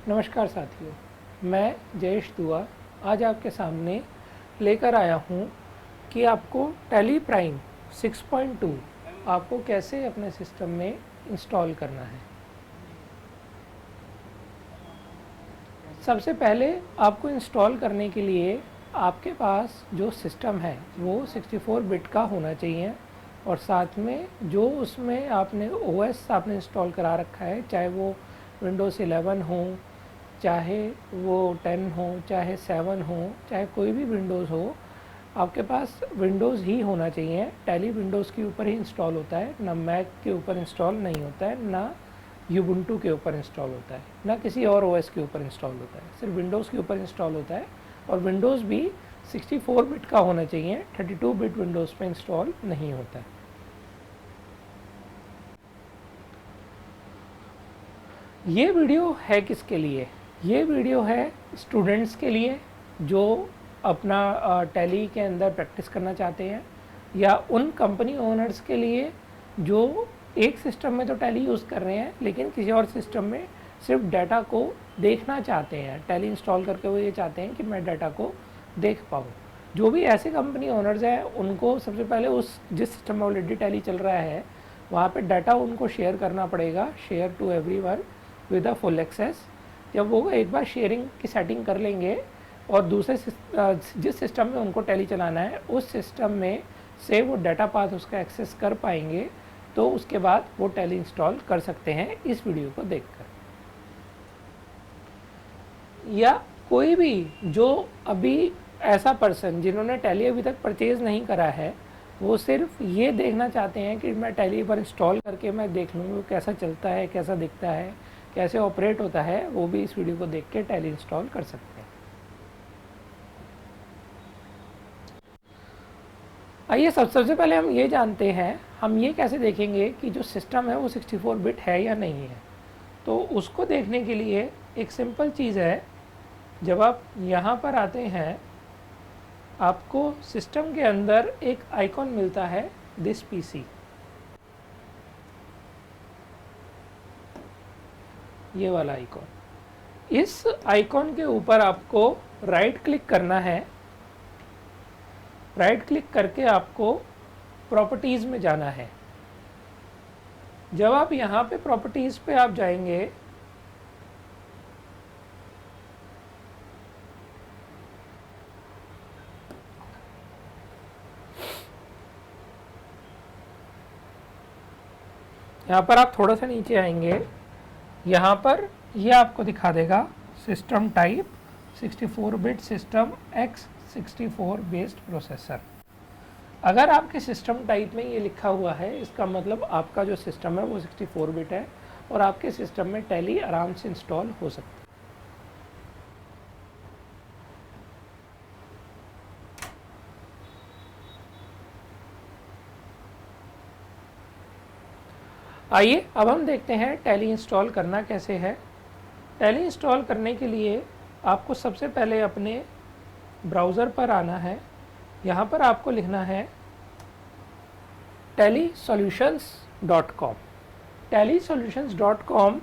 नमस्कार साथियों, मैं जयेश दुआ आज आपके सामने लेकर आया हूँ कि आपको टैली प्राइम 6.2 आपको कैसे अपने सिस्टम में इंस्टॉल करना है। सबसे पहले आपको इंस्टॉल करने के लिए आपके पास जो सिस्टम है वो 64 बिट का होना चाहिए और साथ में जो उसमें आपने ओएस आपने इंस्टॉल करा रखा है, चाहे वो विंडोज़ 11 हो, चाहे वो 10 हो, चाहे 7 हो, चाहे कोई भी विंडोज़ हो, आपके पास विंडोज़ ही होना चाहिए। टैली विंडोज़ के ऊपर ही इंस्टॉल होता है, ना मैक के ऊपर इंस्टॉल नहीं होता है, ना यूबुंटू के ऊपर इंस्टॉल होता है, ना किसी और ओएस के ऊपर इंस्टॉल होता है। सिर्फ विंडोज़ के ऊपर इंस्टॉल होता है और विंडोज़ भी 64 बिट का होना चाहिए, 32 बिट विंडोज़ पे इंस्टॉल नहीं होता है। ये वीडियो है किसके लिए? ये वीडियो है स्टूडेंट्स के लिए जो अपना टैली के अंदर प्रैक्टिस करना चाहते हैं, या उन कंपनी ओनर्स के लिए जो एक सिस्टम में तो टैली यूज़ कर रहे हैं लेकिन किसी और सिस्टम में सिर्फ डाटा को देखना चाहते हैं। टैली इंस्टॉल करके वो ये चाहते हैं कि मैं डाटा को देख पाऊँ। जो भी ऐसे कंपनी ओनर्स हैं उनको सबसे पहले उस जिस सिस्टम में ऑलरेडी टैली चल रहा है वहाँ पे डाटा उनको शेयर करना पड़ेगा, share to everyone with a full access. जब वो एक बार शेयरिंग की सेटिंग कर लेंगे और दूसरे जिस सिस्टम में उनको टैली चलाना है उस सिस्टम में से वो डाटा पाथ उसका एक्सेस कर पाएंगे, तो उसके बाद वो टैली इंस्टॉल कर सकते हैं इस वीडियो को देखकर। या कोई भी जो अभी ऐसा पर्सन जिन्होंने टैली अभी तक परचेज़ नहीं करा है, वो सिर्फ ये देखना चाहते हैं कि मैं टैली पर इंस्टॉल करके मैं देख लूँ कैसा चलता है, कैसा दिखता है, कैसे ऑपरेट होता है, वो भी इस वीडियो को देख के टैली इंस्टॉल कर सकते हैं। आइए सबसे पहले हम ये जानते हैं, हम ये कैसे देखेंगे कि जो सिस्टम है वो 64 बिट है या नहीं है। तो उसको देखने के लिए एक सिंपल चीज़ है, जब आप यहाँ पर आते हैं आपको सिस्टम के अंदर एक आइकॉन मिलता है दिस पीसी। ये वाला आइकॉन, इस आइकॉन के ऊपर आपको राइट क्लिक करना है। राइट क्लिक करके आपको प्रॉपर्टीज़ में जाना है। जब आप यहाँ पे प्रॉपर्टीज़ पे आप जाएंगे यहाँ पर आप थोड़ा सा नीचे आएंगे, यहाँ पर ये आपको दिखा देगा system type 64 bit system x64 based processor. अगर आपके सिस्टम टाइप में ये लिखा हुआ है, इसका मतलब आपका जो सिस्टम है वो 64 बिट है और आपके सिस्टम में टैली आराम से इंस्टॉल हो सकता है। आइए अब हम देखते हैं टैली इंस्टॉल करना कैसे है। टैली इंस्टॉल करने के लिए आपको सबसे पहले अपने ब्राउज़र पर आना है। यहाँ पर आपको लिखना है tellysolutions.com। tellysolutions.com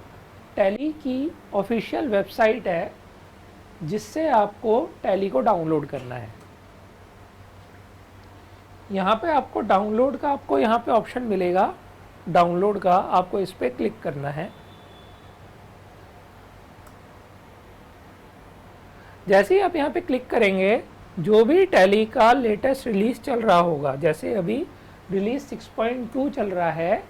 टैली की ऑफिशियल वेबसाइट है जिससे आपको टैली को डाउनलोड करना है। यहाँ पे आपको डाउनलोड का आपको यहाँ पे ऑप्शन मिलेगा, डाउनलोड का आपको इस पर क्लिक करना है। जैसे ही आप यहाँ पे क्लिक करेंगे, जो भी टैली का लेटेस्ट रिलीज़ चल रहा होगा, जैसे अभी रिलीज़ 6.2 चल रहा है,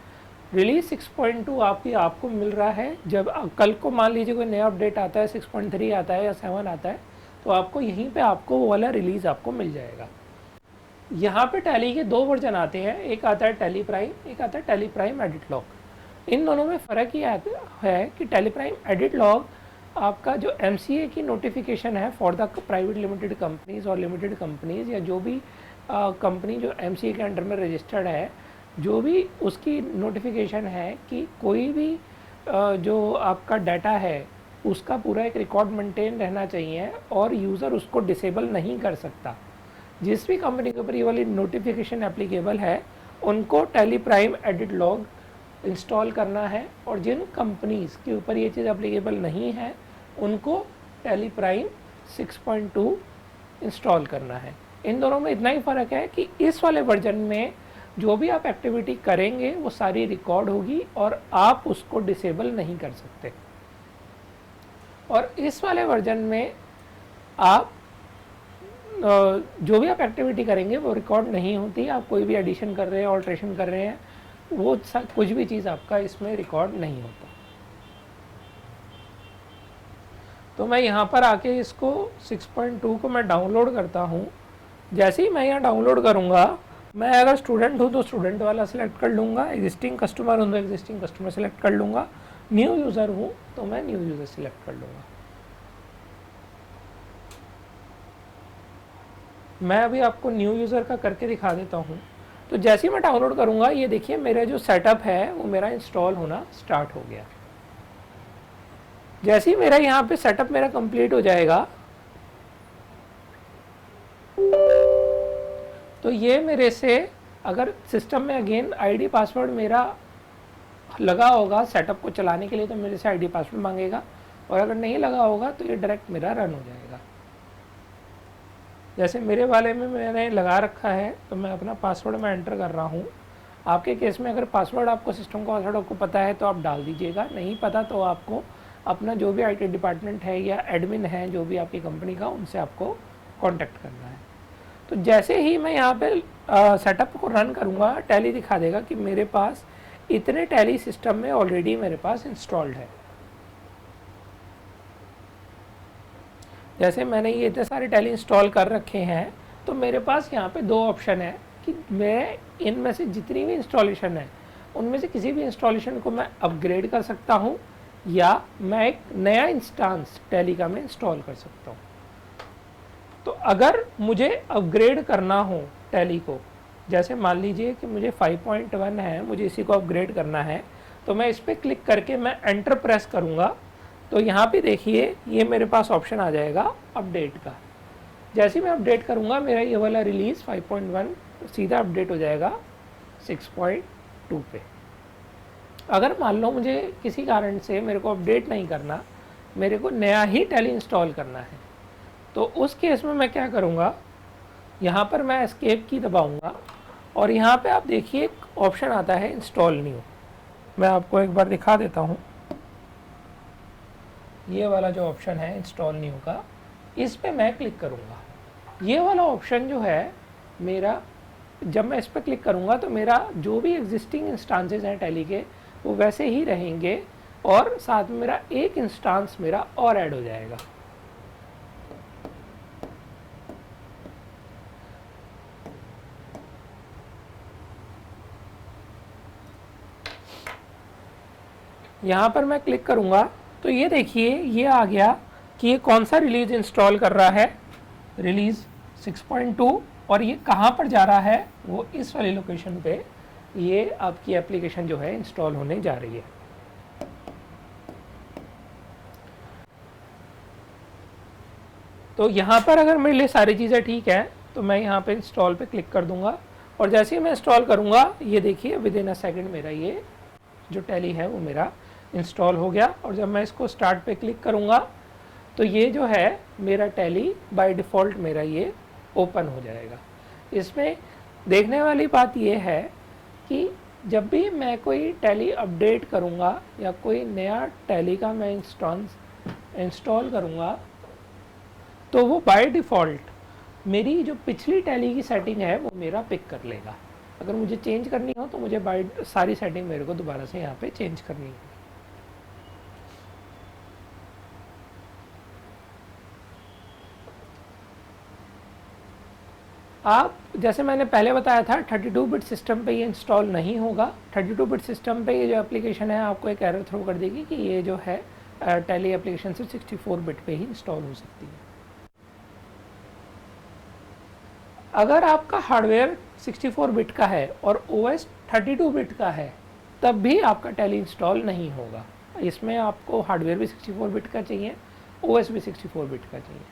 रिलीज़ 6.2 आपको मिल रहा है। जब कल को मान लीजिए कोई नया अपडेट आता है, 6.3 आता है या 7 आता है, तो आपको यहीं पे आपको वो वाला रिलीज़ आपको मिल जाएगा। यहाँ पे टैली के 2 वर्जन आते हैं, एक आता है टैली प्राइम, एक आता है टैली प्राइम एडिट लॉग। इन दोनों में फ़र्क ये है कि टैली प्राइम एडिट लॉग आपका जो MCA की नोटिफिकेशन है for the private limited companies और लिमिटेड कंपनीज़, या जो भी कंपनी जो MCA के अंडर में रजिस्टर्ड है, जो भी उसकी नोटिफिकेशन है कि कोई भी जो आपका डाटा है उसका पूरा एक रिकॉर्ड मेंटेन रहना चाहिए और यूज़र उसको डिसेबल नहीं कर सकता। जिस भी कंपनी के ऊपर ये वाली नोटिफिकेशन एप्लीकेबल है उनको tally prime edit log install करना है, और जिन कंपनीज़ के ऊपर ये चीज़ एप्लीकेबल नहीं है उनको टैली प्राइम 6.2 इंस्टॉल करना है। इन दोनों में इतना ही फ़र्क है कि इस वाले वर्जन में जो भी आप एक्टिविटी करेंगे वो सारी रिकॉर्ड होगी और आप उसको डिसेबल नहीं कर सकते, और इस वाले वर्जन में आप जो भी आप एक्टिविटी करेंगे वो रिकॉर्ड नहीं होती। आप कोई भी एडिशन कर रहे हैं, ऑल्ट्रेशन कर रहे हैं, वो कुछ भी चीज़ आपका इसमें रिकॉर्ड नहीं होता। तो मैं यहाँ पर आके इसको 6.2 को मैं डाउनलोड करता हूँ। जैसे ही मैं यहाँ डाउनलोड करूँगा, मैं अगर स्टूडेंट हूँ तो स्टूडेंट वाला सिलेक्ट कर लूँगा, एग्जिस्टिंग कस्टमर हूँ तो एग्जिस्टिंग कस्टमर सेलेक्ट कर लूँगा, न्यू यूज़र हूँ तो मैं न्यू यूज़र सिलेक्ट कर लूँगा। मैं अभी आपको न्यू यूज़र का करके दिखा देता हूँ। तो जैसे ही मैं डाउनलोड करूँगा, ये देखिए मेरा जो सेटअप है वो मेरा इंस्टॉल होना स्टार्ट हो गया। जैसे ही मेरा यहाँ पे सेटअप मेरा कंप्लीट हो जाएगा, तो ये मेरे से अगर सिस्टम में अगेन आईडी पासवर्ड मेरा लगा होगा सेटअप को चलाने के लिए तो मेरे से आईडी पासवर्ड मांगेगा, और अगर नहीं लगा होगा तो ये डायरेक्ट मेरा रन हो जाएगा। जैसे मेरे वाले में मैंने लगा रखा है तो मैं अपना पासवर्ड मैं एंटर कर रहा हूँ। आपके केस में अगर पासवर्ड आपको सिस्टम का पासवर्ड आपको पता है तो आप डाल दीजिएगा, नहीं पता तो आपको अपना जो भी आईटी डिपार्टमेंट है या एडमिन है जो भी आपकी कंपनी का, उनसे आपको कांटेक्ट करना है। तो जैसे ही मैं यहाँ पे सेटअप को रन करूँगा, टैली दिखा देगा कि मेरे पास इतने टैली सिस्टम में ऑलरेडी मेरे पास इंस्टॉल्ड है। जैसे मैंने ये इतने सारे टैली इंस्टॉल कर रखे हैं, तो मेरे पास यहाँ पे दो ऑप्शन है कि मैं इनमें से जितनी भी इंस्टॉलेशन है उनमें से किसी भी इंस्टॉलेशन को मैं अपग्रेड कर सकता हूँ, या मैं एक नया इंस्टांस टैली का मैं इंस्टॉल कर सकता हूँ। तो अगर मुझे अपग्रेड करना हो टैली को, जैसे मान लीजिए कि मुझे 5.1 है, मुझे इसी को अपग्रेड करना है, तो मैं इस पर क्लिक करके मैं एंटर प्रेस करूँगा, तो यहाँ पे देखिए ये मेरे पास ऑप्शन आ जाएगा अपडेट का। जैसे मैं अपडेट करूँगा, मेरा ये वाला रिलीज़ 5.1 सीधा अपडेट हो जाएगा 6.2 पे। अगर मान लो मुझे किसी कारण से मेरे को अपडेट नहीं करना, मेरे को नया ही टैली इंस्टॉल करना है, तो उस केस में मैं क्या करूँगा, यहाँ पर मैं एस्केप की दबाऊँगा और यहाँ पे आप देखिए एक ऑप्शन आता है इंस्टॉल न्यू। मैं आपको एक बार दिखा देता हूँ। ये वाला जो ऑप्शन है इंस्टॉल न्यू का, इस पे मैं क्लिक करूँगा। ये वाला ऑप्शन जो है मेरा, जब मैं इस पर क्लिक करूँगा तो मेरा जो भी एग्जिस्टिंग इंस्टांसेस हैं टैली के वो वैसे ही रहेंगे, और साथ में मेरा एक इंस्टांस मेरा और ऐड हो जाएगा। यहाँ पर मैं क्लिक करूँगा तो ये देखिए ये आ गया कि ये कौन सा रिलीज़ इंस्टॉल कर रहा है, रिलीज़ 6.2, और ये कहाँ पर जा रहा है, वो इस वाली लोकेशन पे ये आपकी एप्लीकेशन जो है इंस्टॉल होने जा रही है। तो यहाँ पर अगर मेरे लिए सारी चीज़ें ठीक है तो मैं यहाँ पे इंस्टॉल पे क्लिक कर दूँगा, और जैसे ही मैं इंस्टॉल करूँगा ये देखिए विद इन अ सेकेंड मेरा ये जो टैली है वो मेरा इंस्टॉल हो गया। और जब मैं इसको स्टार्ट पे क्लिक करूँगा तो ये जो है मेरा टैली बाय डिफ़ॉल्ट मेरा ये ओपन हो जाएगा। इसमें देखने वाली बात ये है कि जब भी मैं कोई टैली अपडेट करूँगा या कोई नया टैली का मैं इंस्टॉल करूँगा, तो वो बाय डिफ़ॉल्ट मेरी जो पिछली टैली की सेटिंग है वो मेरा पिक कर लेगा। अगर मुझे चेंज करनी हो तो मुझे बाय सारी सेटिंग मेरे को दोबारा से यहाँ पे चेंज करनी है। आप जैसे मैंने पहले बताया था 32 बिट सिस्टम पे ये इंस्टॉल नहीं होगा। 32 बिट सिस्टम पे ये जो एप्लीकेशन है आपको एक एरर थ्रो कर देगी कि ये जो है टैली एप्लीकेशन से 64 बिट पे ही इंस्टॉल हो सकती है। अगर आपका हार्डवेयर 64 बिट का है और ओएस 32 बिट का है तब भी आपका टैली इंस्टॉल नहीं होगा। इसमें आपको हार्डवेयर भी 64 बिट का चाहिए, ओएस भी 64 बिट का चाहिए।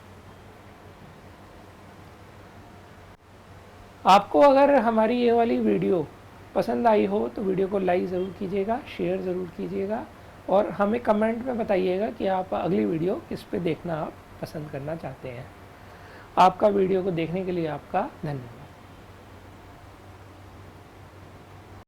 आपको अगर हमारी ये वाली वीडियो पसंद आई हो तो वीडियो को लाइक ज़रूर कीजिएगा, शेयर ज़रूर कीजिएगा, और हमें कमेंट में बताइएगा कि आप अगली वीडियो किस पे देखना आप पसंद करना चाहते हैं। आपका वीडियो को देखने के लिए आपका धन्यवाद।